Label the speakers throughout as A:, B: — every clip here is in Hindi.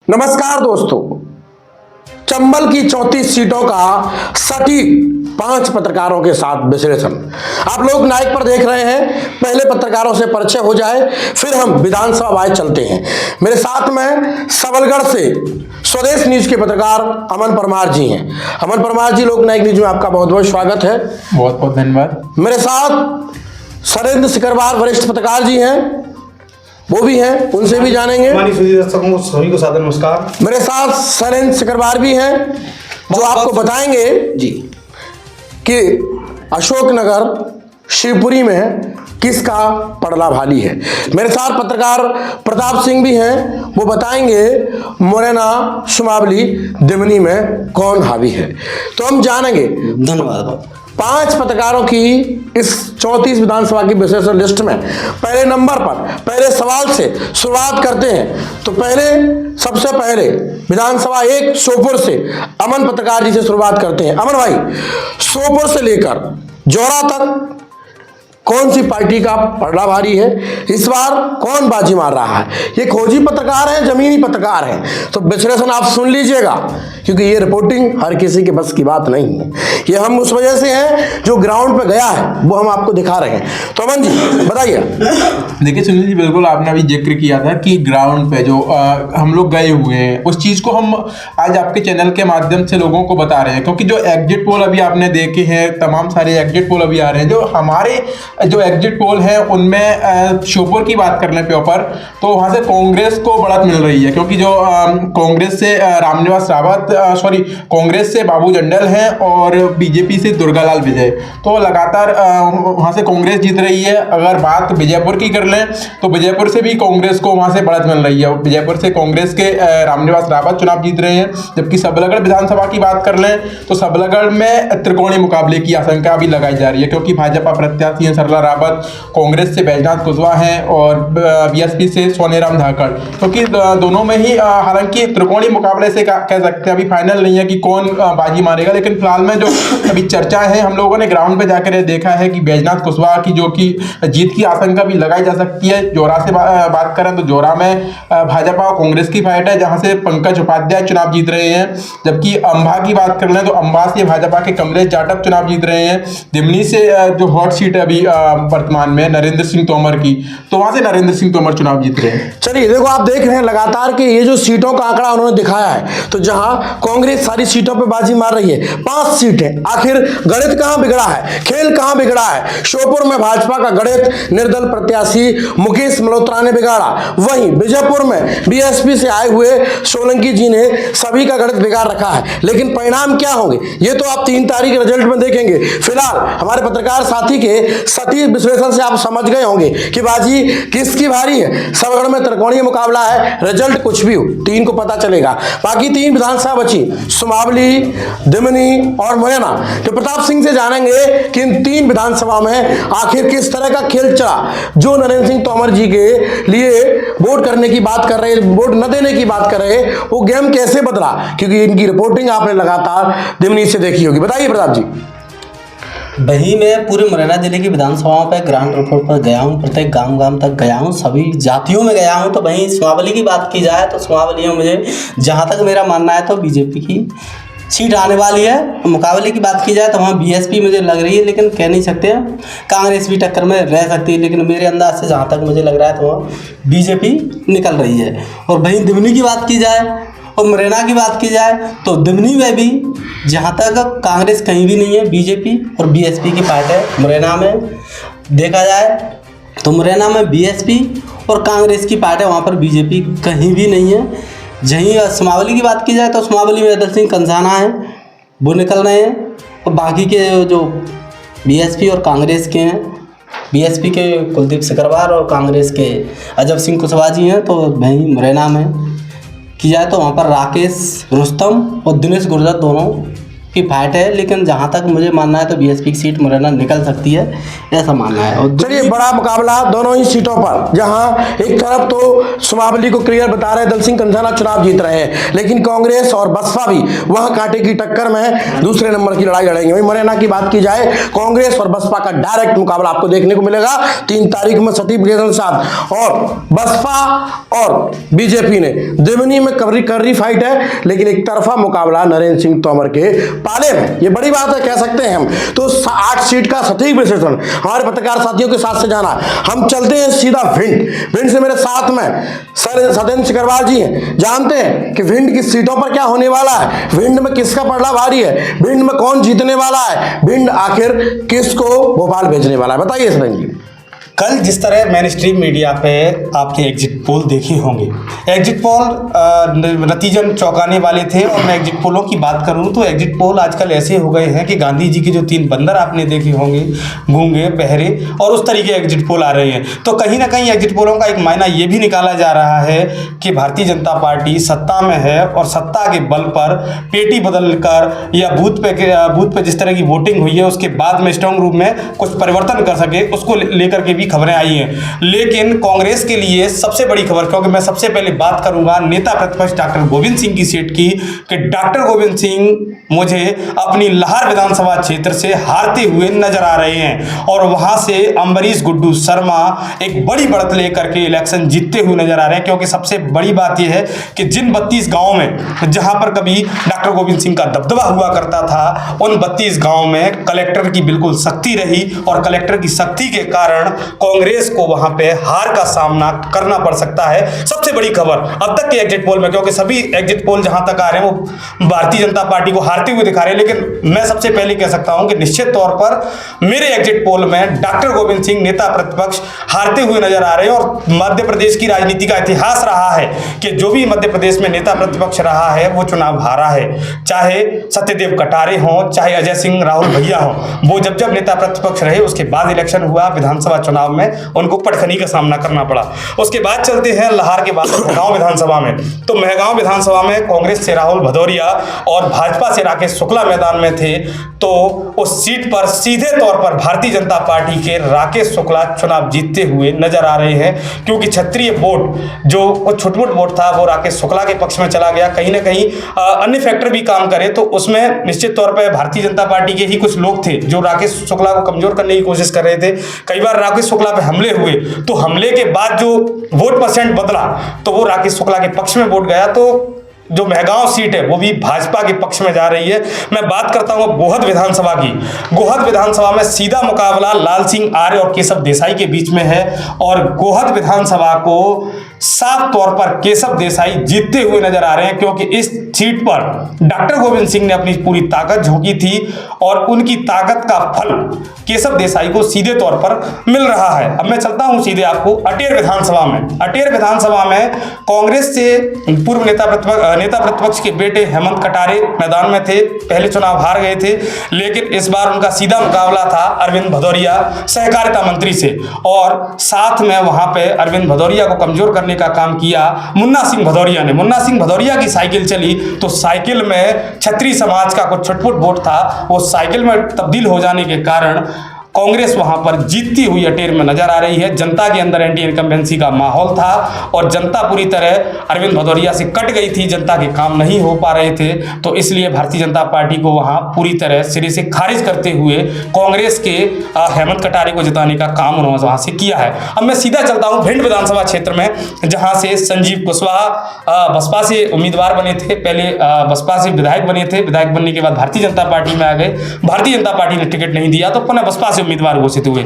A: नमस्कार दोस्तों, चंबल की 34 सीटों का सटीक 5 पत्रकारों के साथ विश्लेषण आप लोग नाइक पर देख रहे हैं। पहले पत्रकारों से परिचय हो जाए, फिर हम विधानसभा वाइज चलते हैं। मेरे साथ में सबलगढ़ से स्वदेश न्यूज के पत्रकार अमन परमार जी हैं। अमन परमार जी, लोक नायक न्यूज में आपका बहुत बहुत स्वागत है।
B: बहुत बहुत धन्यवाद।
A: मेरे साथ सरेंद्र सिकरवार वरिष्ठ पत्रकार जी हैं, वो भी हैं, उनसे भी जानेंगे।
C: दर्शकों सभी को सादर नमस्कार।
A: मेरे साथ सरेंद्र सिकरवार भी हैं, जो आपको बताएंगे जी कि अशोकनगर शिवपुरी में किसका पड़ला भाली है। मेरे साथ पत्रकार प्रताप सिंह भी हैं, वो बताएंगे मुरैना सुमावली दिमनी में कौन हावी है। तो हम जानेंगे।
D: धन्यवाद।
A: 5 पत्रकारों की इस 34 विधानसभा की विशेष लिस्ट में पहले नंबर पर पहले सवाल से शुरुआत करते हैं। तो सबसे पहले विधानसभा 1 सोपुर से अमन पत्रकार जी से शुरुआत करते हैं। अमन भाई, सोपुर से लेकर जौरा तक कौन सी पार्टी का पड़ला भारी है, इस बार कौन बाजी मार रहा है? ये खोजी पत्रकार हैं, जमीनी पत्रकार हैं, तो विश्लेषण आप सुन लीजिएगा, क्योंकि ये रिपोर्टिंग हर किसी के बस की बात नहीं है। ये हम उस वजह से हैं जो ग्राउंड पे गया है, वो हम आपको दिखा रहे हैं। तो अमन जी बताइए।
B: देखिए सुनील जी, बिल्कुल आपने अभी जिक्र किया था कि ग्राउंड पे जो हम लोग गए हुए हैं, उस चीज़ को हम आज आपके चैनल के माध्यम से लोगों को बता रहे हैं। क्योंकि जो एग्जिट पोल अभी आपने देखे हैं, तमाम सारे एग्जिट पोल अभी आ रहे हैं, जो हमारे जो एग्जिट पोल है उनमें श्योपुर की बात करने पे ऊपर, तो वहाँ से कांग्रेस को बढ़त मिल रही है। क्योंकि जो कांग्रेस से रामनिवास रावत, कांग्रेस से बाबू जंडल हैं और बीजेपी से दुर्गालाल विजय, तो लगातार वहाँ से कांग्रेस जीत रही है। अगर बात विजयपुर की कर लें तो विजयपुर से भी कांग्रेस को वहाँ से बढ़त मिल रही है। विजयपुर से कांग्रेस के रामनिवास रावत चुनाव जीत रहे हैं। जबकि सबलगढ़ विधानसभा की बात कर लें तो सबलगढ़ में त्रिकोणीय मुकाबले की आशंका भी लगाई जा रही है। क्योंकि भाजपा प्रत्याशी हैं सरला रावत, कांग्रेस से बैजनाथ कुशवाहा हैं और बीएसपी से सोनेराम धाकड़। क्योंकि दोनों में ही हालांकि त्रिकोणीय मुकाबले से कह सकते हैं, अभी फाइनल नहीं है कि कौन बाजी मारेगा। लेकिन फिलहाल में जो अभी चर्चा है, हम लोगों ने ग्राउंड पे जाकर देखा है कि बैजनाथ कुशवाहा की जो कि जीत की आशंका भी लगाई जा सकती है। जोरा से बात करें तो जोरा में भाजपा और कांग्रेस की फाइट है, जहां से पंकज उपाध्याय चुनाव जीत रहे हैं। जबकि अंबा की बात कर लें तो अंबा से भाजपा के कमलेश जाटव चुनाव जीत रहे हैं। दिमनी से जो हॉट सीट है अभी वर्तमान में नरेंद्र सिंह तोमर की, तो वहां से नरेंद्र सिंह तोमर चुनाव जीत रहे हैं।
A: चलिए देखो, आप देख रहे हैं लगातार कि ये जो सीटों का आंकड़ा उन्होंने दिखाया है, तो जहां कांग्रेस सारी सीटों पे बाजी मार रही है, 5 सीटें, आखिर गणित कहां बिगड़ा है, खेल कहां बिगड़ा है? श्योपुर में भाजपा का गणित निर्दल प्रत्याशी मुकेश मल्होत्रा ने बिगाड़ा, वहीं विजयपुर में बीएसपी से आए हुए सोलंकी जी ने सभी का गणित बिगाड़ रखा है। लेकिन परिणाम क्या होंगे ये तो आप 3 तारीख रिजल्ट में देखेंगे। फिलहाल हमारे पत्रकार साथी के सटीक विश्लेषण से आप समझ गए होंगे कि बाजी किसकी भारी है। सबगढ़ में त्रिकोणीय मुकाबला है, रिजल्ट कुछ भी हो 3 को पता चलेगा। बाकी 3 विधानसभा बची, सुमावली, दिमनी और मुरैना। तो प्रताप सिंह से जानेंगे कि इन 3 विधानसभा में आखिर किस तरह का खेल चला। जो नरेंद्र सिंह तोमर जी के लिए वोट करने की बात कर रहे, वोट न देने की बात कर रहे, वो गेम कैसे बदला? क्योंकि इनकी रिपोर्टिंग आपने लगातार दिमनी से देखी होगी। बताइए प्रताप जी।
D: वहीं मैं पूरे मुरैना जिले की विधानसभाओं पर ग्राउंड रिपोर्ट पर गया हूँ, प्रत्येक गांव तक गया हूँ, सभी जातियों में गया हूँ। तो वहीं सुमावली की बात की जाए तो सुमावली में मुझे जहाँ तक मेरा मानना है तो बीजेपी की सीट आने वाली है। मुकाबले की बात की जाए तो वहाँ बीएसपी मुझे लग रही है, लेकिन कह नहीं सकते, कांग्रेस भी टक्कर में रह सकती है। लेकिन मेरे अंदाज से जहाँ तक मुझे लग रहा है तो वहाँ बीजेपी निकल रही है। और वहीं दिमनी की बात की जाए और मुरैना की बात की जाए तो दिमनी में भी जहाँ तक कांग्रेस कहीं भी नहीं है, बीजेपी और बीएसपी की फाइट है। मुरैना में देखा जाए तो मुरैना में बीएसपी और कांग्रेस की फाइट है, वहाँ पर बीजेपी कहीं भी नहीं है। जहीं सुमावली की बात की जाए तो सुमावली में अदल सिंह कंसाना है, वो निकल रहे हैं। और बाकी के जो बीएसपी और कांग्रेस के हैं, बीएसपी के कुलदीप सिकरवार और कांग्रेस के अजब सिंह कुशवाहा जी हैं। तो वहीं मुरैना में की जाए तो वहाँ पर राकेश रुस्तम और दिनेश गुर्जर दोनों की फाइट है, लेकिन जहाँ तक मुझे मानना है तो बीएसपी की सीट मुरैना निकल सकती है, ऐसा मानना है। और
A: चलिए, बड़ा मुकाबला दोनों ही सीटों पर, जहां एक तरफ तो सुमावली को क्लियर बता रहे दल सिंह कंधाना चुनाव जीत रहे हैं, लेकिन कांग्रेस और बसपा भी वहां कांटे की टक्कर में दूसरे नंबर की लड़ाई लड़ेंगे। वहीं मुरैना की बात की जाए, कांग्रेस और बसपा का डायरेक्ट मुकाबला आपको देखने को मिलेगा 3 तारीख में सर्टिफिकेशन के साथ। और बसपा और बीजेपी ने देवनी में कर्री फाइट है, लेकिन एक तरफा मुकाबला नरेंद्र सिंह तोमर के पाले में। ये बड़ी बात है, कह सकते हैं हम तो 8 सीट का सटीक विश्लेषण हमारे पत्रकार साथियों के साथ से जाना। हम चलते हैं सीधा भिंड से मेरे साथ में सर सत्येंद्र सिकरवार जी हैं। जानते हैं कि भिंड की सीटों पर क्या होने वाला है, भिंड में किसका पलड़ा भारी है, भिंड में कौन जीतने वाला है, भिंड आखिर किसको भोपाल भेजने वाला है, बताइए सर जी।
C: कल जिस तरह मेन स्ट्रीम मीडिया पे आपके एग्जिट पोल देखे होंगे, एग्जिट पोल नतीजन चौंकाने वाले थे। और मैं एग्जिट पोलों की बात करूं तो एग्जिट पोल आजकल ऐसे हो गए हैं कि गांधी जी के जो 3 बंदर आपने देखे होंगे, गूंगे, बहरे, और उस तरीके एग्जिट पोल आ रहे हैं। तो कहीं ना कहीं एग्जिट पोलों का एक मायना ये भी निकाला जा रहा है कि भारतीय जनता पार्टी सत्ता में है और सत्ता के बल पर पेटी बदल कर या बूथ पे जिस तरह की वोटिंग हुई है उसके बाद में स्ट्रांग रूम में कुछ परिवर्तन कर सके, उसको लेकर के भी खबरें आई हैं। लेकिन कांग्रेस के लिए सबसे बड़ी खबर, क्योंकि मैं सबसे पहले बात करूंगा नेता प्रतिपक्ष डॉक्टर गोविंद सिंह की सीट की, कि डॉक्टर गोविंद सिंह मुझे अपनी लाहौर विधानसभा क्षेत्र से हारते हुए नजर आ रहे हैं और वहां से अम्बरीश गुड्डू शर्मा एक बड़ी बढ़त लेकर के इलेक्शन जीतते हुए नजर आ रहे हैं। क्योंकि सबसे बड़ी बात यह है कि जिन 32 गांवों में जहां पर कभी डॉक्टर गोविंद सिंह का दबदबा हुआ करता था, उन 32 गांवों में कलेक्टर की बिल्कुल सख्ती रही और कलेक्टर की सख्ती के कारण कांग्रेस को वहां पे हार का सामना करना पड़ सकता है। सबसे बड़ी खबर अब तक के एग्जिट पोल में, क्योंकि सभी एग्जिट पोल जहां तक आ रहे हैं वो भारतीय जनता पार्टी को हारते हुए दिखा रहे हैं, लेकिन मैं सबसे पहले कह सकता हूं कि निश्चित तौर पर मेरे एग्जिट पोल में डॉक्टर गोविंद सिंह नेता प्रतिपक्ष हारते हुए नजर आ रहे हैं। और मध्य प्रदेश की राजनीति का इतिहास रहा है कि जो भी मध्य प्रदेश में नेता प्रतिपक्ष रहा है वो चुनाव हारा है, चाहे सत्यदेव कटारे हों, चाहे अजय सिंह राहुल भैया हों। वो जब नेता प्रतिपक्ष रहे उसके बाद इलेक्शन हुआ, विधानसभा चुनाव में उनको पटखनी का सामना करना पड़ा। उसके बाद चलते हैं लाहौर के बाद मेहगांव विधानसभा में। तो मेहगांव विधानसभा में कांग्रेस से राहुल भदौरिया और भाजपा से राकेश शुक्ला मैदान में थे। तो उस सीट पर सीधे तौर पर भारतीय जनता पार्टी के राकेश शुक्ला चुनाव जीतते हुए नजर आ रहे हैं, क्योंकि क्षत्रिय वोट जो कुछ छुटमुट वोट था वो राकेश शुक्ला के पक्ष में चला गया। कहीं ना कहीं अन्य फैक्टर भी काम करे तो उसमें निश्चित तौर पर भारतीय जनता पार्टी के ही कुछ लोग थे जो राकेश शुक्ला को कमजोर करने की कोशिश कर रहे थे। कई बार राकेश शुक्ला पे हमले हुए तो हमले के बाद जो वोट परसेंट बदला तो वो राकेश शुक्ला के पक्ष में वोट गया। तो जो मेहगांव सीट है वो भी भाजपा के पक्ष में जा रही है। मैं बात करता हूं गोहद विधानसभा की। गोहद विधानसभा में सीधा मुकाबला लाल सिंह आर्य और केशव देसाई के बीच में है और गोहद विधानसभा को साफ तौर पर केशव देसाई जीतते हुए नजर आ रहे हैं, क्योंकि इस सीट पर डॉक्टर गोविंद सिंह ने अपनी पूरी ताकत झोंकी थी और उनकी ताकत का फल केशव देसाई को सीधे तौर पर मिल रहा है। अब मैं चलता हूं सीधे आपको अटेर विधानसभा में। अटेर विधानसभा में कांग्रेस से पूर्व नेता प्रतिपक्ष के बेटे हेमंत कटारे मैदान में थे। पहले चुनाव हार गए थे, लेकिन इस बार उनका सीधा मुकाबला था अरविंद भदौरिया सहकारिता मंत्री से, और साथ में वहां पे अरविंद भदौरिया को कमजोर करने का काम किया मुन्ना सिंह भदौरिया ने। मुन्ना सिंह भदौरिया की साइकिल चली तो साइकिल में क्षत्रिय समाज का कुछ छुटपुट वोट था, वो साइकिल में तब्दील हो जाने के कारण कांग्रेस वहां पर जीतती हुई अटेर में नजर आ रही है। जनता के अंदर एंटी इनकम्बेंसी का माहौल था और जनता पूरी तरह अरविंद भदौरिया से कट गई थी, जनता के काम नहीं हो पा रहे थे। तो इसलिए भारतीय जनता पार्टी को वहां पूरी तरह सिरे से खारिज करते हुए कांग्रेस के हेमंत कटारे को जिताने का काम उन्होंने वहां से किया है। अब मैं सीधा चलता हूं भिंड विधानसभा क्षेत्र में, जहां से संजीव कुशवाहा बसपा से उम्मीदवार बने थे। पहले बसपा से विधायक बने थे, विधायक बनने के बाद भारतीय जनता पार्टी में आ गए। भारतीय जनता पार्टी ने टिकट नहीं दिया तो पुनः बसपा उम्मीदवार घोषित हुए।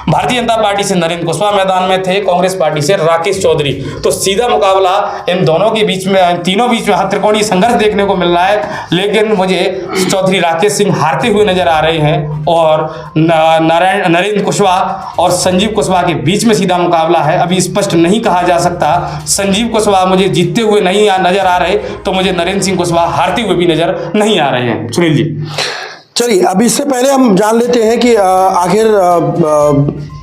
C: भारतीय जनता पार्टी से नरेंद्र कुशवाहा मैदान में थे, कांग्रेस पार्टी से राकेश चौधरी। तो सीधा मुकाबला इन दोनों के बीच में, तीनों बीच में त्रिकोणीय संघर्ष देखने को मिल रहा है, लेकिन मुझे चौधरी राकेश सिंह हारते हुए नजर आ रहे हैं और नरेंद्र कुशवाहा और संजीव कुशवाहा के बीच में सीधा मुकाबला है। अभी स्पष्ट नहीं कहा जा सकता। संजीव कुशवाहा मुझे जीतते हुए नहीं नजर आ रहे, तो मुझे नरेंद्र सिंह कुशवाहा हारते हुए भी नजर नहीं आ रहे हैं। सुनील जी,
A: चलिए, अब इससे पहले हम जान लेते हैं कि आखिर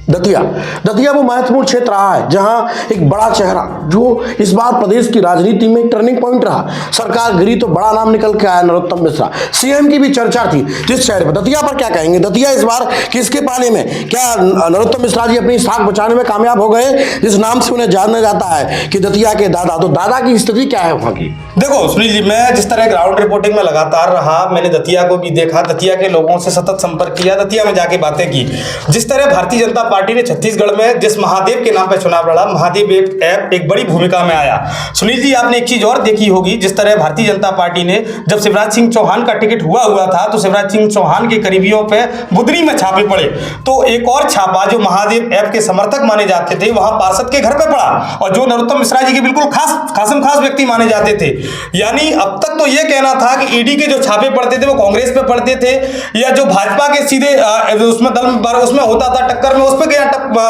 A: दतिया वो महत्वपूर्ण क्षेत्र रहा है जहां एक बड़ा चेहरा जो इस बार प्रदेश की राजनीति में टर्निंग पॉइंट रहा, सरकार गिरी तो बड़ा नाम निकल के आया नरोत्तम मिश्रा, सीएम की भी चर्चा थी जिस चेहरे पर। दतिया पर क्या कहेंगे? दतिया इस बार किसके पाले में? क्या नरोत्तम मिश्रा जी अपनी साख बचाने में कामयाब हो गए, जिस नाम से उन्हें जाना जाता है कि दतिया के दादा? तो दादा की स्थिति क्या है वहां की?
C: देखो सुनील जी, मैं जिस तरह ग्राउंड रिपोर्टिंग में लगातार रहा, मैंने दतिया को भी देखा, दतिया के लोगों से सतत संपर्क किया, दतिया में जाके बातें की। जिस तरह भारतीय जनता पार्टी ने छत्तीसगढ़ में जिस महादेव के नाम पर चुनाव लड़ा, महादेव ऐप एक बड़ी भूमिका में आया। सुनील जी, आपने एक चीज और देखी होगी, जिस तरह भारतीय जनता पार्टी ने जब शिवराज सिंह चौहान का टिकट हुआ था तो शिवराज सिंह चौहान के करीबियों पे बुदरी में छापे पड़े, तो एक और छापा जो महादेव ऐप के समर्थक माने जाते थे वहां पार्षद के घर पे पड़ा, और जो नरोत्तम मिश्रा जी के बिल्कुल खास व्यक्ति माने जाते थे। यानी अब तक तो यह कहना था कि ईडी के जो छापे पड़ते थे वो कांग्रेस पे पड़ते थे, या जो भाजपा के सीधे उसमें दल उसमें होता था टक्कर में, उस पर क्या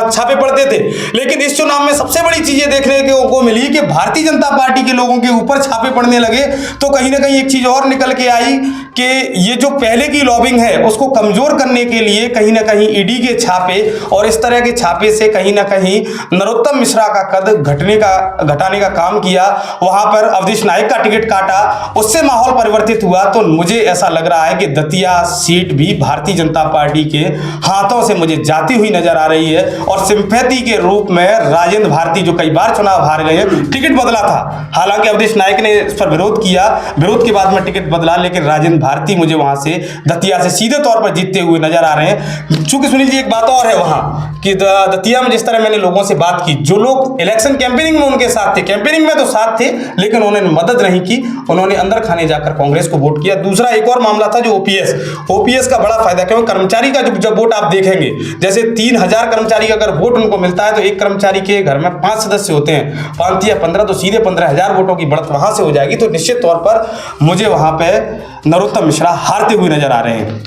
C: छापे पड़ते थे। लेकिन इस चुनाव में सबसे बड़ी चीजें देखने को मिली कि भारतीय जनता पार्टी के लोगों के ऊपर छापे पड़ने लगे। तो कहीं ना कहीं एक चीज और निकल के आई कि ये जो पहले की लॉबिंग है उसको कमजोर करने के लिए कहीं ना कहीं ईडी के छापे और इस तरह के छापे से कहीं ना कहीं नरोत्तम मिश्रा का कद घटाने का काम किया। वहां पर अवधेश नायक का टिकट काटा, उससे माहौल परिवर्तित हुआ। तो मुझे ऐसा लग रहा है कि दतिया सीट भी भारतीय जनता पार्टी के हाथों से मुझे जाती हुई नजर आ रही है, और सिंपैथी के रूप में राजेंद्र भारती जो कई बार चुनाव हार गए हैं, टिकट बदला था, हालांकि अवधेश नायक ने इस पर विरोध किया, विरोध के बाद में टिकट बदला, लेकिन राजेंद्र भारती मुझे वहां से दतिया से सीधे तौर पर जीतते हुए नजर आ रहे हैं। चूंकि सुनील जी एक बात और है वहां कि दतिया में जिस तरह मैंने लोगों से बात की, जो लोग इलेक्शन कैंपेनिंग में उनके साथ थे, कैंपेनिंग में तो साथ थे लेकिन उन्होंने मदद नहीं की, उन्होंने अंदर खाने जाकर कांग्रेस को वोट किया। दूसरा एक और मामला था जो ओपीएस का बड़ा फायदा, क्योंकि कर्मचारी का जब वोट आप देखेंगे, जैसे 3000 कर्मचारी का अगर वोट उनको मिलता है तो एक कर्मचारी के घर में 5 सदस्य होते हैं, 5 या 15 तो सीधे 15,000 वोटों की बढ़त वहां से हो जाएगी। तो निश्चित तौर पर मुझे वहां पे नरोत्तम मिश्रा हारते हुए नजर आ रहे हैं।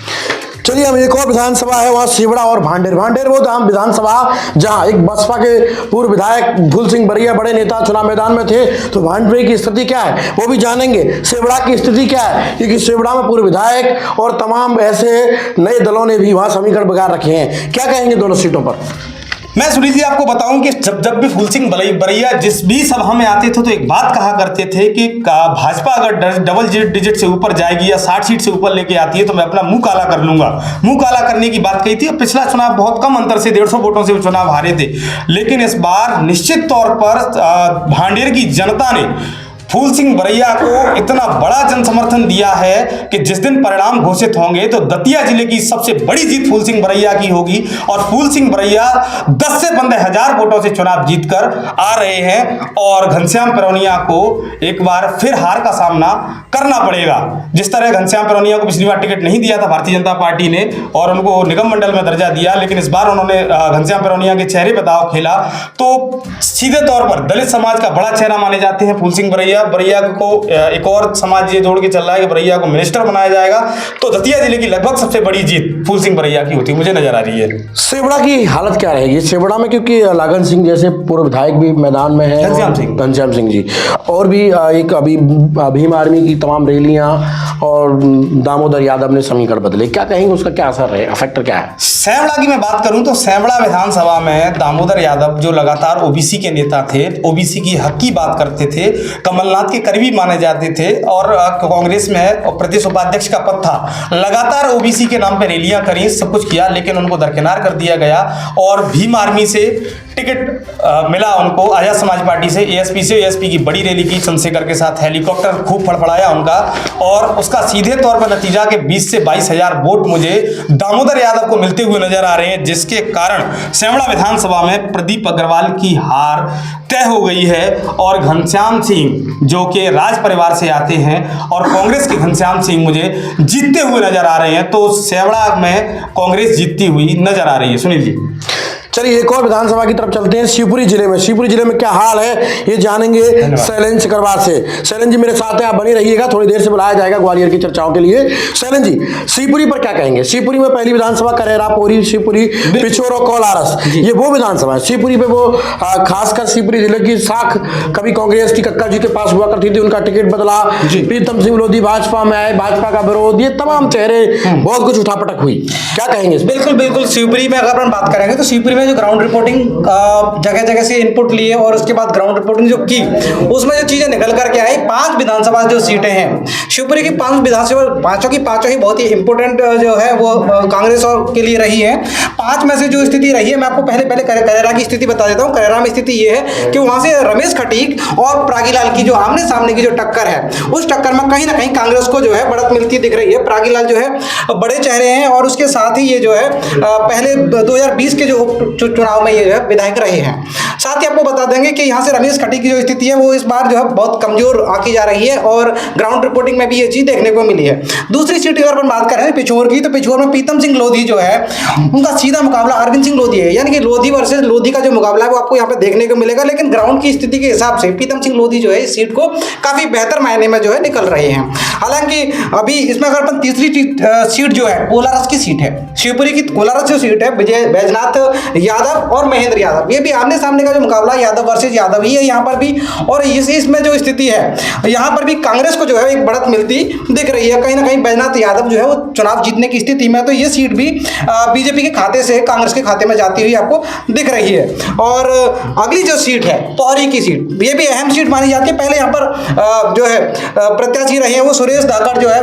A: चलिए, हम एक और विधानसभा है वहां सेवड़ा और भांडेर वो विधानसभा जहां एक बसपा के पूर्व विधायक फूल सिंह बरिया बड़े नेता चुनाव मैदान में थे। तो भांडेर की स्थिति क्या है वो भी जानेंगे, सेवड़ा की स्थिति क्या है, क्योंकि सेवड़ा में पूर्व विधायक और तमाम ऐसे नए दलों ने भी वहां समीकरण बिगाड़ रखे हैं। क्या कहेंगे दोनों सीटों पर?
C: मैं सुनील जी आपको बताऊं कि जब भी फूल सिंह बरिया जिस भी सभा में आते थे तो एक बात कहा करते थे कि भाजपा अगर डबल डिजिट से ऊपर जाएगी या 60 सीट से ऊपर लेके आती है तो मैं अपना मुंह काला कर लूंगा। मुंह काला करने की बात कही थी। पिछला चुनाव बहुत कम अंतर से 150 वोटों से चुनाव हारे थे, लेकिन इस बार निश्चित तौर पर भांडेर की जनता ने फूल सिंह बरिया को इतना बड़ा जनसमर्थन दिया है कि जिस दिन परिणाम घोषित होंगे तो दतिया जिले की सबसे बड़ी जीत फूल सिंह बरिया की होगी, और फूल सिंह बरिया 10 से 15,000 वोटों से चुनाव जीतकर आ रहे हैं, और घनश्याम परौनिया को एक बार फिर हार का सामना करना पड़ेगा। जिस तरह घनश्याम परौनिया को पिछली बार टिकट नहीं दिया था भारतीय जनता पार्टी ने और उनको निगम मंडल में दर्जा दिया, लेकिन इस बार उन्होंने घनश्याम परौनिया के चेहरे पर दांव खेला। तो सीधे तौर पर दलित समाज का बड़ा चेहरा माने जाते हैं फूल सिंह बरिया को एक और समाज ये जोड़ के चल रहा है कि बरिया को मिनिस्टर बनाया जाएगा। तो दतिया जिले की लगभग सबसे बड़ी जीत फूल सिंह बरिया की होती मुझे नजर आ रही है।
A: सेवड़ा की हालत क्या रहेगी? सेवड़ा में क्योंकि लागन सिंह जैसे पूर्व विधायक भी मैदान में है, घनश्याम सिंह जी, और भी एक अभी भीम आर्मी की तमाम रैलियां और दामोदर यादव ने समीकरण बदले। क्या कहेंगे, उसका क्या असर है, फैक्टर क्या है?
C: सेवड़ा की मैं बात करूं तो सेवड़ा विधानसभा में दामोदर यादव जो लगातार ओबीसी के नेता थे, ओबीसी की हक की बात करते थे, कमलनाथ के करीबी माने जाते थे, और कांग्रेस में प्रदेश उपाध्यक्ष का पद था, लगातार ओबीसी के नाम पे रैलियां करी, सब कुछ किया, लेकिन उनको दरकिनार कर दिया गया। और भीम आर्मी से टिकट मिला उनको, आजाद समाज पार्टी से, एएसपी की बड़ी रैली की चंद्रशेखर के साथ, हेलीकॉप्टर खूब फड़फड़ाया उनका, और उसका सीधे तौर पर नतीजा के 20 से 22,000 वोट मुझे दामोदर यादव को मिलते हुए नजर आ रहे हैं, जिसके कारण सेवड़ा विधानसभा में प्रदीप अग्रवाल की हार तय हो गई है। और घनश्याम सिंह जो कि राज परिवार से आते हैं और कांग्रेस के घनश्याम सिंह मुझे जीतते हुए नजर आ रहे हैं। तो सेवड़ा में कांग्रेस जीतती हुई नजर आ रही है। सुनील जी,
A: चलिए एक और विधानसभा की तरफ चलते हैं। शिवपुरी जिले में क्या हाल है ये जानेंगे शैलेंद्र चक्रवार से। शैलेंद्र जी मेरे साथ हैं, आप बनी रहिएगा, थोड़ी देर से बुलाया जाएगा ग्वालियर की चर्चाओं के लिए। शैलेंद्र जी, शिवपुरी पर क्या कहेंगे? शिवपुरी में पहली विधानसभा करेरा, पोरी, शिवपुरी, पिछोर और कोलारस, ये वो विधानसभा है। शिवपुरी पे वो खासकर शिवपुरी जिले की साख कभी कांग्रेस की कक्का जी के पास हुआ करती थी, उनका टिकट बदला, प्रीतम सिंह लोधी भाजपा में आए, भाजपा का विरोध, ये तमाम चेहरे बहुत कुछ उठापटक हुई। क्या कहेंगे?
C: बिल्कुल शिवपुरी में अगर हम बात करेंगे तो शिवपुरी में जो ग्राउंड रिपोर्टिंग जगह जगह से इनपुट लिए और उसके बाद ग्राउंड रिपोर्टिंग जो की, उसमें जो चीज़ें निकल करके आई, 5 विधानसभा जो सीटें हैं शिवपुरी की, 5 विधानसभा, पाँचों की पाँचों ही बहुत ही इंपॉर्टेंट जो है वो कांग्रेस और के लिए रही है। 5 में से जो स्थिति रही है, मैं आपको पहले करेरा की स्थिति बता देता हूँ। करेरा में स्थिति ये है कि वहाँ से रमेश खटीक और प्रागीलाल की जो आमने सामने की जो टक्कर है, उस टक्कर में कहीं ना कहीं कांग्रेस को जो है बढ़त मिलती दिख रही है। प्रागीलाल जो है बड़े चेहरे हैं और उसके साथ ही ये जो है पहले 2020 के जो चुनाव में ये जो है विधायक रहे हैं। साथ ही आपको बता देंगे कि यहाँ से रमेश खटीक की जो स्थिति है वो इस बार जो है बहुत कमजोर आकी जा रही है और ग्राउंड रिपोर्टिंग में भी ये चीज देखने को मिली है। दूसरी सीट अगर अपन बात करें पिछोर की, तो पिछोर में प्रीतम सिंह लोधी जो है उनका सीधा मुकाबला अरविंद सिंह लोधी है, यानी कि लोधी वर्सेस लोधी का जो मुकाबला है वो आपको यहाँ पे देखने को मिलेगा। लेकिन ग्राउंड की स्थिति के हिसाब से प्रीतम सिंह लोधी जो है इस सीट को काफी बेहतर मायने में जो है निकल रहे हैं। हालांकि अभी इसमें अगर अपन तीसरी सीट जो है कोलारस की सीट है, शिवपुरी की कोलारस जो सीट है, विजय बैजनाथ यादव और महेंद्र यादव, ये भी आमने सामने का जो मुकाबला यादव वर्सेस यादव ही है यहाँ पर भी। और इसमें जो स्थिति है यहाँ पर भी कांग्रेस को जो है एक बढ़त मिलती दिख रही है। कहीं ना कहीं बैजनाथ यादव जो है वो चुनाव जीतने की स्थिति में, तो ये सीट भी बीजेपी के खाते से कांग्रेस के खाते में जाती हुई आपको दिख रही है। और अगली जो सीट है पौरी की सीट, ये भी अहम सीट मानी जाती है। पहले यहाँ पर जो है प्रत्याशी रहे हैं वो सुरेश धाकड़ जो है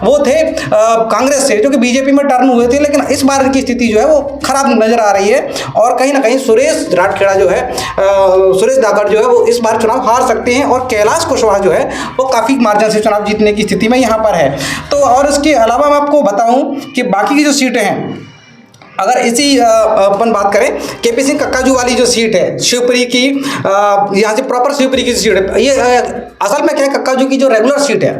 C: वो थे कांग्रेस से, जो कि बीजेपी में टर्न हुए थे, लेकिन इस बार की स्थिति जो है वो खराब नजर आ रही है। और कहीं ना कहीं सुरेश राठखेड़ा जो है सुरेश धाकड़ जो है वो इस बार चुनाव हार सकते हैं और कैलाश कुशवाहा जो है वो काफी मार्जिन से चुनाव जीतने की स्थिति में यहाँ पर है। तो और इसके अलावा मैं आपको बताऊं कि बाकी की जो सीटें हैं, अगर इसी अपन बात करें केपी सिंह कक्काजू वाली जो सीट है शिवपुरी की, यहाँ से प्रॉपर शिवपुरी की सीट है, ये असल में क्या है, कक्काजू की जो रेगुलर सीट है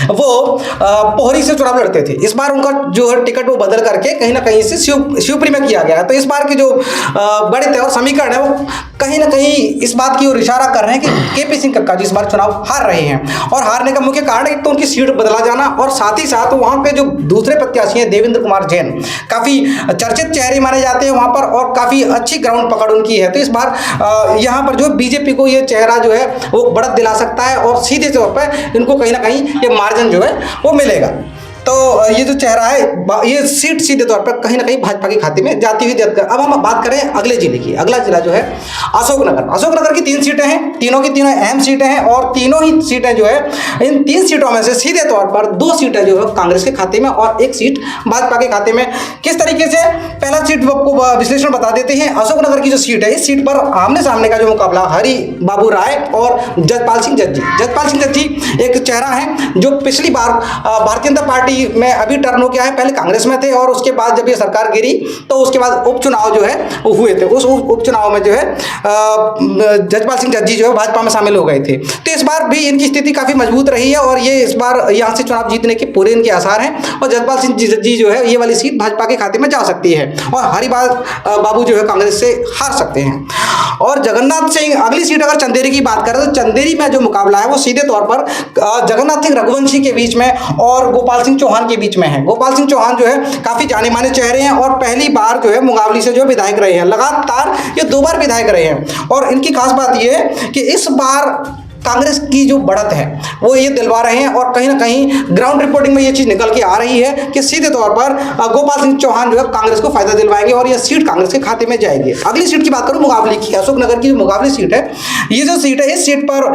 C: वो पोहरी से चुनाव लड़ते थे। इस बार उनका जो है टिकट वो बदल करके कहीं ना कहीं से शिवपुरी में किया गया है। तो इस बार के जो गणित और समीकरण है वो कहीं ना कहीं इस बात की ओर इशारा कर रहे हैं कि केपी सिंह कक्काजू इस बार चुनाव हार रहे हैं। और हारने का मुख्य कारण है तो उनकी सीट बदला जाना, और साथ ही साथ वहाँ पे जो दूसरे प्रत्याशी हैं देवेंद्र कुमार जैन, काफी चर्चित चेहरे माने जाते हैं वहां पर और काफी अच्छी ग्राउंड पकड़ उनकी है। तो इस बार यहां पर जो बीजेपी को ये चेहरा जो है वो बढ़त दिला सकता है और सीधे तौर पर इनको कहीं ना कहीं ये मार्जिन जो है वो मिलेगा। तो ये जो चेहरा है, ये सीट सीधे तौर पर कहीं ना कहीं भाजपा के खाते में जाती हुई देखकर। अब हम बात करें अगले जिले की। अगला जिला जो है अशोकनगर। अशोकनगर की 3 सीटें हैं, तीनों की तीनों अहम सीटें हैं और तीनों ही सीटें जो है, इन 3 सीटों में से सीधे तौर पर 2 सीटें जो है कांग्रेस के खाते में और 1 सीट भाजपा के खाते में। किस तरीके से, पहला सीट आपको विश्लेषण बता देते हैं। अशोकनगर की जो सीट है, इस सीट पर आमने सामने का जो मुकाबला हरि बाबू राय और जजपाल सिंह जज्जी। जजपाल सिंह जज्जी एक चेहरा है जो पिछली बार भारतीय जनता पार्टी में अभी टर्न हो गया है, पहले कांग्रेस में थे और उसके बाद जब ये सरकार गिरी तो उसके बाद उपचुनाव जो है वो हुए थे। उस उपचुनाव में जो है जजपाल सिंह जज्जी जो है भाजपा में शामिल हो गए थे। तो इस बार भी इनकी स्थिति काफी मजबूत रही है और ये इस बार यहाँ से चुनाव जीतने के पूरे इनके आसार हैं और जजपाल सिंह जज्जी जो है ये वाली सीट भाजपा के खाते में जा सकती है और हरि बाबू जो है कांग्रेस से हार सकते हैं। और जगन्नाथ सिंह, अगली सीट अगर चंदेरी की बात करें तो चंदेरी में जो मुकाबला है वो सीधे तौर पर जगन्नाथ सिंह रघुवंशी के बीच में और गोपाल सिंह चौहान के बीच में है। गोपाल सिंह चौहान जो है काफी जाने माने चेहरे हैं और पहली बार जो है मुंगावली से जो विधायक रहे हैं, लगातार ये 2 बार विधायक रहे हैं। और इनकी खास बात ये है कि इस बार कांग्रेस की जो बढ़त है वो ये दिलवा रहे हैं और कहीं ना कहीं ग्राउंड रिपोर्टिंग में ये चीज निकल के आ रही है कि सीधे तौर पर गोपाल सिंह चौहान जो है कांग्रेस को फायदा दिलवाएंगे और ये सीट कांग्रेस के खाते में जाएगी। अगली सीट की बात करूं मुंगावली की, अशोकनगर की जो मुंगावली सीट है, ये जो सीट है इस सीट पर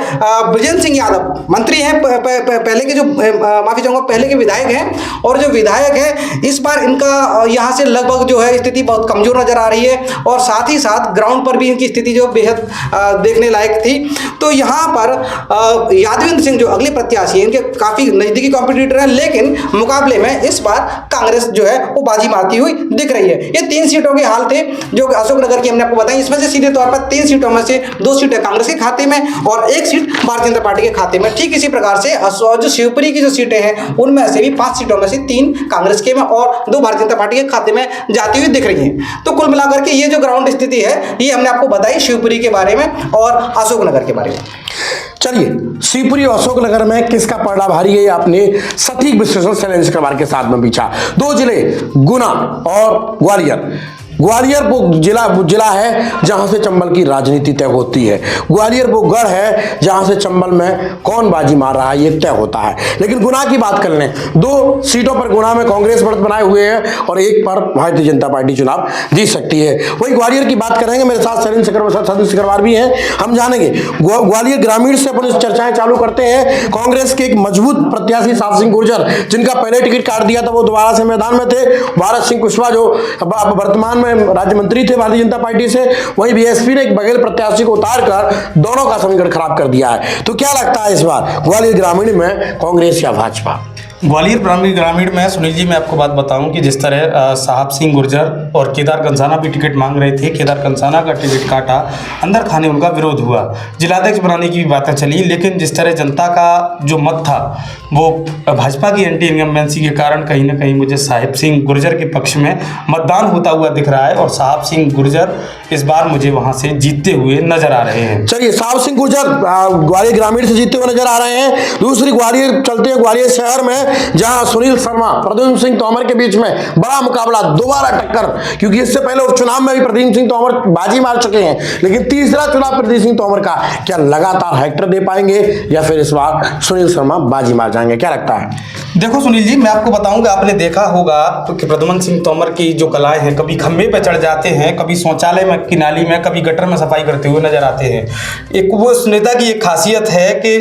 C: बृजेंद्र सिंह यादव मंत्री हैं, पहले के जो माफी चाहूंगा पहले के विधायक हैं और जो विधायक है इस बार इनका यहाँ से लगभग जो है स्थिति बहुत कमजोर नजर आ रही है और साथ ही साथ ग्राउंड पर भी इनकी स्थिति जो बेहद देखने लायक थी। तो यहाँ पर यादवेंद्र सिंह जो अगले प्रत्याशी हैं इनके काफी नजदीकी कॉम्पिटिटर हैं, लेकिन मुकाबले में इस बार कांग्रेस जो है वो बाजी मारती हुई दिख रही है। ये 3 सीटों के हाल थे जो अशोकनगर की हमने आपको बताई। इसमें से सीधे तौर पर 3 सीटों में से 2 सीटें कांग्रेस के खाते में और 1 सीट भारतीय जनता पार्टी के खाते में। ठीक इसी प्रकार से जो शिवपुरी की जो सीटें हैं उनमें से भी 5 सीटों में से 3 कांग्रेस के में और 2 भारतीय जनता पार्टी के खाते में जाती हुई दिख रही है। तो कुल मिलाकर के ये जो ग्राउंड स्थिति है ये हमने आपको बताई शिवपुरी के बारे में और अशोकनगर के बारे में।
A: चलिए, शिवपुरी और अशोकनगर में किसका पलड़ा भारी है आपने सटीक विश्लेषण शैलेंद्र कुमार के साथ में पीछा। 2 जिले गुना और ग्वालियर, ग्वालियर वो जिला है जहां से चंबल की राजनीति तय होती है। ग्वालियर वो गढ़ है जहां से चंबल में कौन बाजी मार रहा है ये तय होता है। लेकिन गुना की बात कर लें, 2 सीटों पर गुना में कांग्रेस बढ़त बनाए हुए है और एक पर भारतीय जनता पार्टी चुनाव जीत सकती है। वही ग्वालियर की बात करेंगे, मेरे साथ सतीश सिकरवार भी हैं, हम जानेंगे ग्वालियर ग्रामीण से अपन चर्चाएं चालू करते हैं। कांग्रेस के एक मजबूत प्रत्याशी साहब सिंह गुर्जर, जिनका पहले टिकट काट दिया था, वो दोबारा से मैदान में थे। भारत सिंह कुशवाहा जो वर्तमान में राज्य मंत्री थे भारतीय जनता पार्टी से, वहीं बीएसपी ने एक बघेल प्रत्याशी को उतार कर दोनों का समीकरण खराब कर दिया है। तो क्या लगता है इस बार ग्वालियर ग्रामीण में कांग्रेस या भाजपा?
C: ग्वालियर ग्रामीण में सुनील जी मैं आपको बात बताऊं कि जिस तरह साहब सिंह गुर्जर और केदार कंसाना भी टिकट मांग रहे थे, केदार कंसाना का टिकट काटा, अंदर खाने उनका विरोध हुआ, जिलाध्यक्ष बनाने की भी बातें चली, लेकिन जिस तरह जनता का जो मत था वो भाजपा की एंटी इनकम्बेंसी के कारण कहीं ना कहीं मुझे साहिब सिंह गुर्जर के पक्ष में मतदान होता हुआ दिख रहा है और साहब सिंह गुर्जर इस बार मुझे वहां से जीतते हुए नजर आ रहे हैं।
A: चलिए, साहब सिंह गुर्जर ग्वालियर ग्रामीण से जीतते हुए नजर आ रहे हैं। दूसरी ग्वालियर चलते हैं, ग्वालियर शहर में जहां सुनील शर्मा प्रद्युम्न सिंह तोमर के बीच में बड़ा मुकाबला, दोबारा टक्कर, क्योंकि इससे पहले उपचुनाव में भी प्रद्युम्न सिंह तोमर बाजी मार चुके हैं, लेकिन तीसरा चुनाव प्रद्युम्न सिंह तोमर का, क्या लगातार हेक्टर दे पाएंगे या फिर इस बार सुनील शर्मा बाजी मार जाएंगे, क्या लगता है?
C: देखो सुनील जी, मैं आपको बताऊंगा, आपने देखा होगा कि प्रद्युम्न सिंह तोमर की जो कलाएं हैं, कभी खंबे पे चढ़ जाते हैं, कभी शौचालय में की नाली में, कभी गटर में सफाई करते हुए नजर आते हैं। एक वो उस नेता की एक खासियत है कि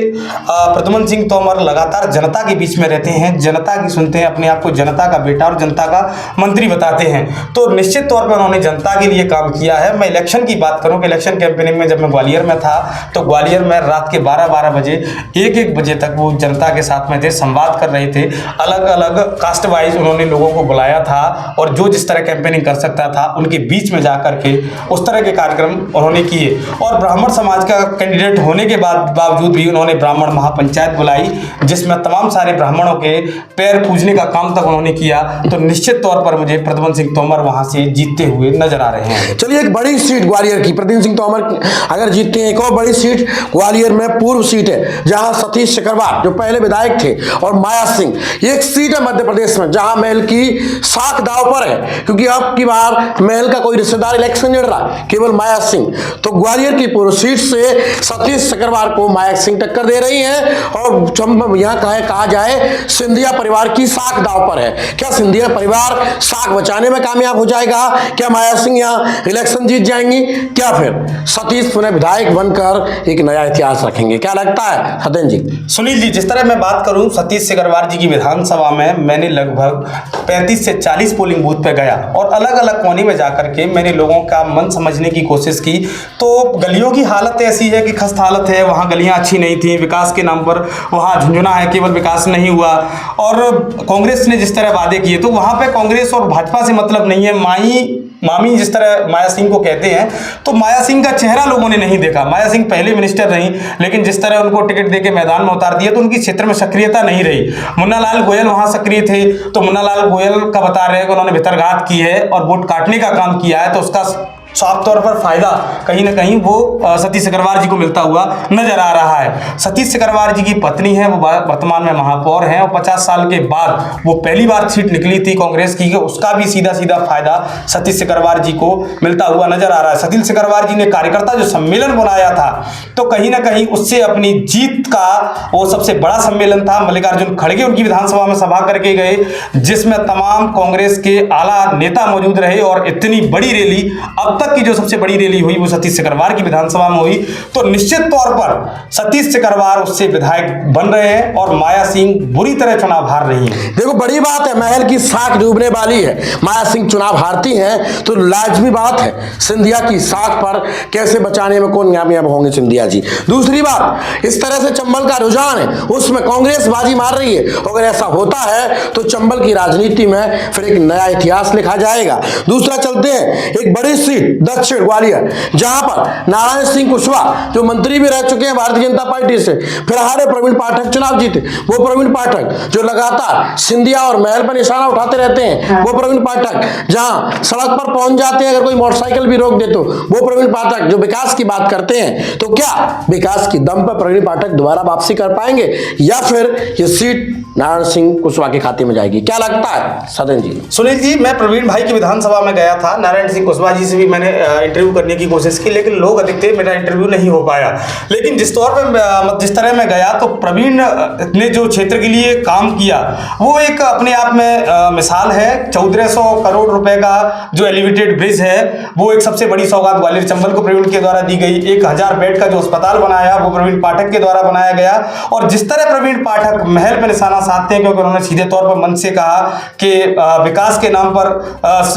C: प्रद्युम्न सिंह तोमर लगातार जनता के बीच में रहते हैं, जनता की सुनते हैं, अपने आप को जनता का बेटा और जनता का मंत्री बताते हैं। तो निश्चित तौर पर उन्होंने जनता के लिए काम किया है। मैं इलेक्शन की बात करूं कि इलेक्शन कैंपेनिंग में जब मैं ग्वालियर में था तो ग्वालियर में रात के 12-12 बजे 1-1 बजे तक वो जनता के साथ में थे, संवाद कर रहे थे। अलग अलग कास्ट वाइज उन्होंने लोगों को बुलाया था और जो जिस तरह कैंपेनिंग कर सकता था उनके बीच में जाकर के उस तरह के कार्यक्रम उन्होंने किए। और ब्राह्मण समाज का कैंडिडेट होने के बावजूद भी उन्होंने ब्राह्मण महापंचायत बुलाई, जिसमें तमाम सारे ब्राह्मणों के पैर पूजने का काम तक उन्होंने किया। तो निश्चित तौर पर मुझे प्रद्युम्न सिंह तोमर वहां से जीतते हुए नजर आ रहे हैं।
A: चलिए, एक बड़ी सीट ग्वालियर की, प्रद्युम्न सिंह तोमर अगर जीतते हैं, एक और बड़ी सीट ग्वालियर में पूर्व सीट है जहां सतीश सिकरवार जो पहले विधायक थे और माया सिंह, एक सीट है मध्य प्रदेश में जहां महल की साख दाव पर है, क्योंकि अब की बार महल का कोई रिश्तेदार इलेक्शन लड़ रहा, केवल माया सिंह। तो ग्वालियर की पूर्व सीट से सतीश सिकरवार को माया सिंह टक्कर दे रही हैं और यहाँ कहा जाए सिंधिया परिवार की साख दाव पर है। क्या सिंधिया परिवार साख बचाने में कामयाब हो जाएगा? क्या माया सिंह यहाँ इलेक्शन जीत जाएंगी? क्या फिर सतीश पुनः विधायक बनकर एक नया इतिहास रखेंगे? क्या लगता है सत्यन जी?
C: सुनील जी, जिस तरह मैं बात करूं सतीश सिकरवार जी की विधानसभा में, मैंने लगभग 35 से 40 पोलिंग बूथ पे गया और अलग अलग कोने में जाकर के मैंने लोगों का मन समझने की कोशिश की। तो गलियों की हालत ऐसी है कि खस्त हालत है, वहाँ गलियाँ अच्छी नहीं थी, विकास के नाम पर वहाँ झुंझुना है, केवल विकास नहीं हुआ। और कांग्रेस ने जिस तरह वादे किए, तो वहाँ पे कांग्रेस और भाजपा से मतलब नहीं है, मामी जिस तरह माया सिंह को कहते हैं, तो माया सिंह का चेहरा लोगों ने नहीं देखा। माया सिंह पहले मिनिस्टर रही, लेकिन जिस तरह उनको टिकट देके मैदान में उतार दिया तो उनकी क्षेत्र में सक्रियता नहीं रही। मुन्ना लाल गोयल वहां सक्रिय थे, तो मुन्ना लाल गोयल का बता रहे हैं कि उन्होंने भितरघात की है और वोट काटने का काम किया है, तो उसका साफ तौर पर फायदा कहीं ना कहीं वो सतीश सिकरवार जी को मिलता हुआ नजर आ रहा है। सतीश सिकरवार जी की पत्नी है, वो वर्तमान में महापौर हैं और 50 साल के बाद वो पहली बार सीट निकली थी कांग्रेस की, उसका भी सीधा सीधा फायदा सतीश सिकरवार जी को मिलता हुआ नजर आ रहा है। सतीश सिकरवार जी ने कार्यकर्ता जो सम्मेलन बुलाया था, तो कहीं ना कहीं उससे अपनी जीत का वो सबसे बड़ा सम्मेलन था। मल्लिकार्जुन खड़गे उनकी विधानसभा में सभा करके गए, जिसमें तमाम कांग्रेस के आला नेता मौजूद रहे और इतनी बड़ी रैली, अब तक की जो सबसे बड़ी रैली हुई वो सतीश सिकरवार की विधानसभा में हुई। तो निश्चित तौर पर सतीश सिकरवार उससे विधायक बन रहे हैं और माया सिंह बुरी तरह चुनाव हार रही हैं।
A: देखो, बड़ी बात है, महल की साख डूबने वाली है, माया सिंह चुनाव हारती हैं तो लाजमी बात है सिंधिया की साख पर कैसे बचाने में कौन कामयाब होंगे सिंधिया जी। दूसरी बात, इस तरह से चंबल का रुझान है, उसमें कांग्रेस बाजी मार रही है। अगर ऐसा होता है तो चंबल की राजनीति में फिर एक नया इतिहास लिखा जाएगा। दूसरा चलते हैं, एक बड़ी सीट दक्षिण ग्वालियर, जहां पर नारायण सिंह कुशवाहा जो मंत्री भी रह चुके हैं भारतीय जनता पार्टी से, फिर हारे प्रवीण पाठक चुनाव जीते। वो प्रवीण पाठक जो लगातार सिंधिया और महल पर निशाना उठाते रहते हैं, वो प्रवीण पाठक जहां सड़क पर पहुंच जाते हैं, अगर कोई मोटरसाइकिल भी रोक दे तो वो प्रवीण पाठक जो विकास की बात करते हैं। तो क्या विकास की दम पर प्रवीण पाठक दोबारा वापसी कर पाएंगे या फिर ये सीट नारायण सिंह कुशवाहा के खाते में जाएगी, क्या लगता है सदन जी?
C: सुनील जी, मैं प्रवीण भाई की विधानसभा में गया था, नारायण सिंह कुशवाहा जी से भी मैंने इंटरव्यू करने की कोशिश की, लेकिन लोग अधिक थे, मेरा इंटरव्यू नहीं हो पाया। लेकिन जिस तरह मैं गया तो प्रवीण ने जो क्षेत्र के लिए काम किया वो एक अपने आप में मिसाल है। 1400 करोड़ रुपए का जो एलिवेटेड ब्रिज है वो एक सबसे बड़ी सौगात ग्वालियर चंबल को प्रवीण के द्वारा दी गई। 1000 बेड का जो अस्पताल बनाया वो प्रवीण पाठक के द्वारा बनाया गया। और जिस तरह प्रवीण पाठक महल में निशाना साधते हैं, क्योंकि उन्होंने सीधे तौर पर मन से कहा कि विकास के नाम पर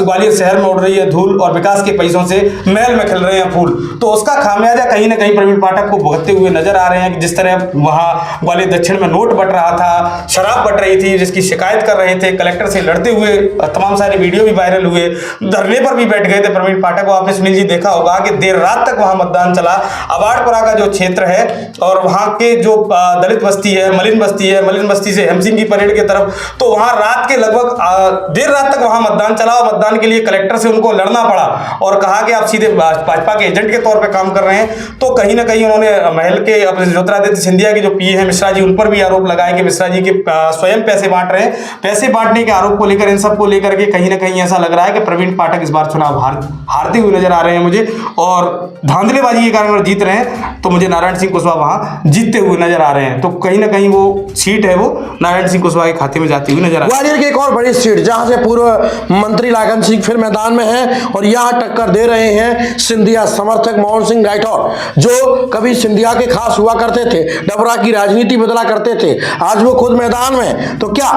C: ग्वालियर शहर में उड़ रही है धूल और विकास के पैसों से महल में खिल रहे हैं फूल, तो उसका खामियाजा कहीं ना कहीं प्रवीण पाठक को भुगतते हुए नजर आ रहे हैं। कि जिस तरह वहां ग्वालियर दक्षिण में नोट बट रहा था, शराब बट रही थी, जिसकी शिकायत कर रहे थे, कलेक्टर से लड़ते हुए तमाम सारे वीडियो भी वायरल हुए, धरने पर भी बैठ गए थे प्रवीण पाठक। आपने सुनील जी देखा होगा कि देर रात तक वहां मतदान चला। अवाड़पुरा का जो क्षेत्र है और वहां के जो दलित बस्ती है, मलिन बस्ती से हेमसिंह की परेड की तरफ, तो वहां रात के लगभग देर रात तक वहां मतदान चला और मतदान के लिए कलेक्टर से उनको लड़ना पड़ा और कहा कि आप सीधे भाजपा के एजेंट के तौर पे काम कर रहे हैं। तो कहीं ना कहीं उन्होंने महल के अपने ज्योतिरादित्य सिंधिया के जो पीए हैं मिश्रा जी, उन पर भी आरोप लगाए कि मिश्रा जी के स्वयं पैसे बांट रहे हैं। पैसे बांटने के आरोप को लेकर, इन सब को लेकर के कहीं ना कहीं ऐसा लग रहा है कि प्रवीण पाठक इस बार चुनाव हारते हुए नजर आ रहे हैं मुझे, और धांधलेबाजी के कारण जीत रहे हैं। तो मुझे नारायण सिंह कुशवाहा वहां जीतते हुए नजर आ रहे हैं। तो कहीं ना कहीं वो सीट है वो नारायण सिंह कुशवाहा के खाते में जाती हुई नजर आ रही है।
A: ग्वालियर की एक और बड़ी सीट जहां से पूर्व मंत्री लाखन सिंह फिर मैदान में हैं और यहां टक्कर दे रहे हैं सिंधिया समर्थक मोहन सिंह राठौर, जो कभी सिंधिया के खास हुआ करते थे, डबरा की राजनीति बदला करते थे, आज वो खुद मैदान में। तो क्या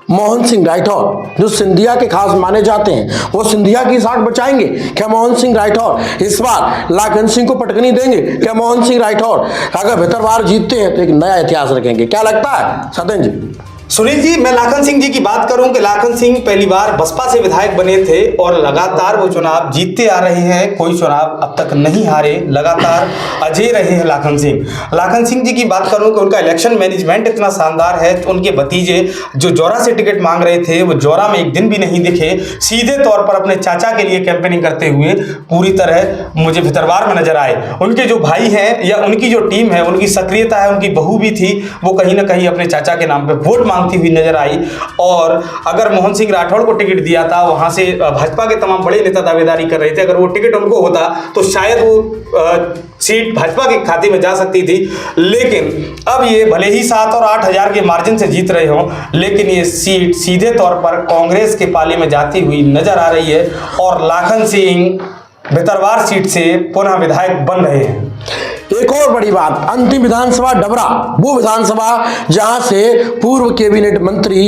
A: मोहन सिंह राठौर जो सिंधिया के खास माने जाते हैं वो सिंधिया की साख बचाएंगे? क्या मोहन सिंह राठौर इस बार लाखन सिंह को पटकनी देंगे? क्या मोहन सिंह राठौर अगर भितरवार जीतते हैं तो एक नया इतिहास रखेंगे? क्या लगता है सदन जी?
C: सुनील जी, मैं लाखन सिंह जी की बात करूं कि लाखन सिंह पहली बार बसपा से विधायक बने थे और लगातार वो चुनाव जीतते आ रहे हैं, कोई चुनाव अब तक नहीं हारे, लगातार अजय रहे हैं लाखन सिंह। लाखन सिंह जी की बात करूं कि उनका इलेक्शन मैनेजमेंट इतना शानदार है कि उनके भतीजे जो जौरा से टिकट मांग रहे थे वो जौरा में एक दिन भी नहीं दिखे, सीधे तौर पर अपने चाचा के लिए कैंपेनिंग करते हुए पूरी तरह मुझे भितरवार में नजर आए। उनके जो भाई हैं या उनकी जो टीम है, उनकी सक्रियता है, उनकी बहू भी थी, वो कहीं ना कहीं अपने चाचा के नाम पर वोट मांगती हुई नजर आई। और अगर मोहन सिंह राठौर को टिकट दिया था, वहां से भाजपा के तमाम बड़े नेता दावेदारी कर रहे थे, अगर वो टिकट उनको होता तो शायद वो सीट भाजपा के खाते में जा सकती थी। लेकिन अब ये भले ही 7 और 8 हजार के मार्जिन से जीत रहे हों, लेकिन ये सीट सीधे तौर पर कांग्रेस के पाले में जाती हुई नजर आ रही है और लाखन सिंह भितरवार सीट से पुनः विधायक बन रहे हैं।
A: एक और बड़ी बात, अंतिम विधानसभा डबरा, वो विधानसभा जहां से पूर्व कैबिनेट मंत्री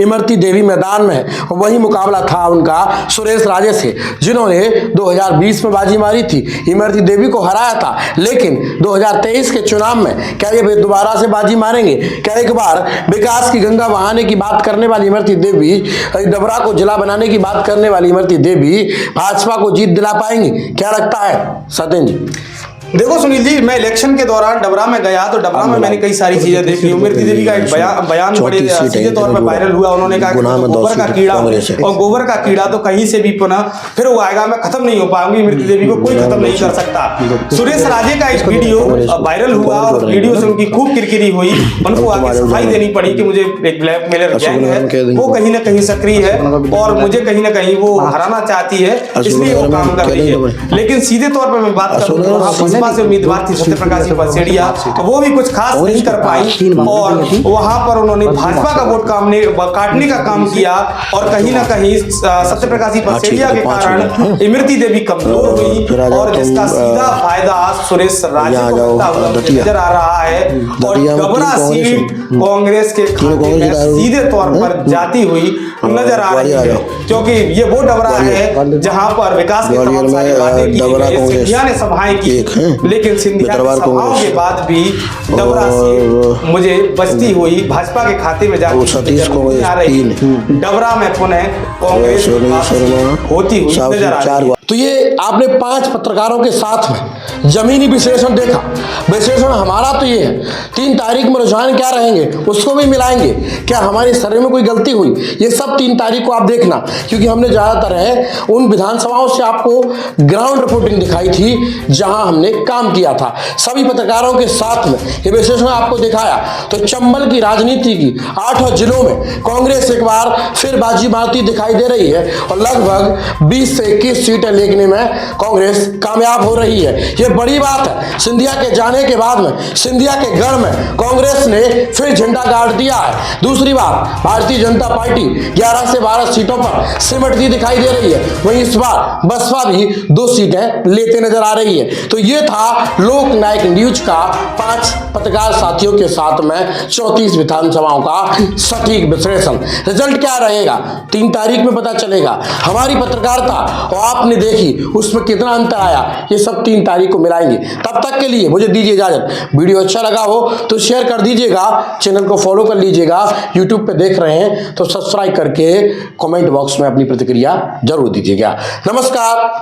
A: इमरती देवी मैदान में, वही मुकाबला था उनका सुरेश राजे से, जिन्होंने 2020 में बाजी मारी थी, इमरती देवी को हराया था। लेकिन 2023 के चुनाव में क्या ये दोबारा से बाजी मारेंगे? क्या एक बार विकास की गंगा बहाने की बात करने वाली इमरती देवी, डबरा को जिला बनाने की बात करने वाली इमरती देवी भाजपा को जीत दिला पाएंगी? क्या लगता है सत्यन जी?
C: देखो सुनील जी, मैं इलेक्शन के दौरान डबरा में गया तो डबरा में मैंने कई सारी चीजें देखी। इमरती देवी का एक बयान बड़े सीधे तौर पर वायरल हुआ। उन्होंने कहा कि गोबर का कीड़ा, और गोबर का कीड़ा तो कहीं से भी पुनः फिर वो आएगा, मैं खत्म नहीं हो पाऊंगी, इमरती देवी को कोई खत्म नहीं कर सकता। सुरेश राजे का एक वीडियो वायरल हुआ और वीडियो से उनकी खूब किरकिरी हुई, उनको आगे सफाई देनी पड़ी कि मुझे एक ब्लैकमेलर गैंग है, वो कहीं ना कहीं सक्रिय है और मुझे कहीं ना कहीं वो हराना चाहती है, इसलिए वो काम कर रही है। लेकिन सीधे तौर पर मैं बात करूँ, से उम्मीदवार थी सत्य प्रकाश पसेड़िया, वो भी कुछ खास नहीं कर पाई और वहां पर उन्होंने भाजपा का वोट काटने का काम किया और कहीं ना कहीं सत्य प्रकाश पसेड़िया के कारण इमरती देवी कमजोर हुई और जिसका सीधा फायदा सुरेश राजे को होता हुआ नजर आ रहा है। और डबरा सीट कांग्रेस के खाते में सीधे तौर पर जाती हुई नजर आ रही है, क्योंकि ये वो डबरा है जहां पर विकास की तमाम सारी बातें की गई, सिंधिया ने सभाएं की, लेकिन सिंधिया की सभाओं के बाद भी डबरा सीट मुझे बचती हुई भाजपा के खाते में जाती आ रही। डबरा में पुनः कांग्रेस होती हुई नजर आ रही है।
A: तो ये आपने 5 पत्रकारों के साथ में जमीनी विश्लेषण देखा। विश्लेषण हमारा तो ये है 3 तारीख में रुझान क्या रहेंगे उसको भी मिलाएंगे, क्या हमारे सर्वे में कोई गलती हुई, ये सब 3 तारीख को आप देखना, क्योंकि हमने ज़्यादातर है उन विधानसभाओं से आपको ग्राउंड रिपोर्टिंग दिखाई थी जहां हमने काम किया था। सभी पत्रकारों के साथ में ये विश्लेषण आपको दिखाया। तो चंबल की राजनीति की 8 जिलों में कांग्रेस एक बार फिर बाजी मारती दिखाई दे रही है और लगभग 20 से 21 सीटें लेने में कांग्रेस कामयाब हो रही है। ये बड़ी बात है। सिंधिया के जाने के बाद में सिंधिया के गढ़ में कांग्रेस ने फिर झंडा गाड़ दिया है। दूसरी बात, भारतीय जनता पार्टी 11 से 12 सीटों पर सिमटती दिखाई दे रही है। वहीं इस बार बसपा भी 2 सीटें लेते नजर आ रही है। तो ये था लोकनायक न्यूज का 5 पत्रकार साथियों के साथ में 34 विधानसभाओं का सटीक विश्लेषण। रिजल्ट क्या रहेगा 3 तारीख में पता चलेगा। हमारी पत्रकारिता और आपने देखी उसमें कितना अंतर आया, ये सब 3 तारीख को मिलाएंगे। तब तक के लिए मुझे दीजिए इजाजत। वीडियो अच्छा लगा हो तो शेयर कर दीजिएगा, चैनल को फॉलो कर लीजिएगा, यूट्यूब पे देख रहे हैं तो सब्सक्राइब करके कमेंट बॉक्स में अपनी प्रतिक्रिया जरूर दीजिएगा। नमस्कार।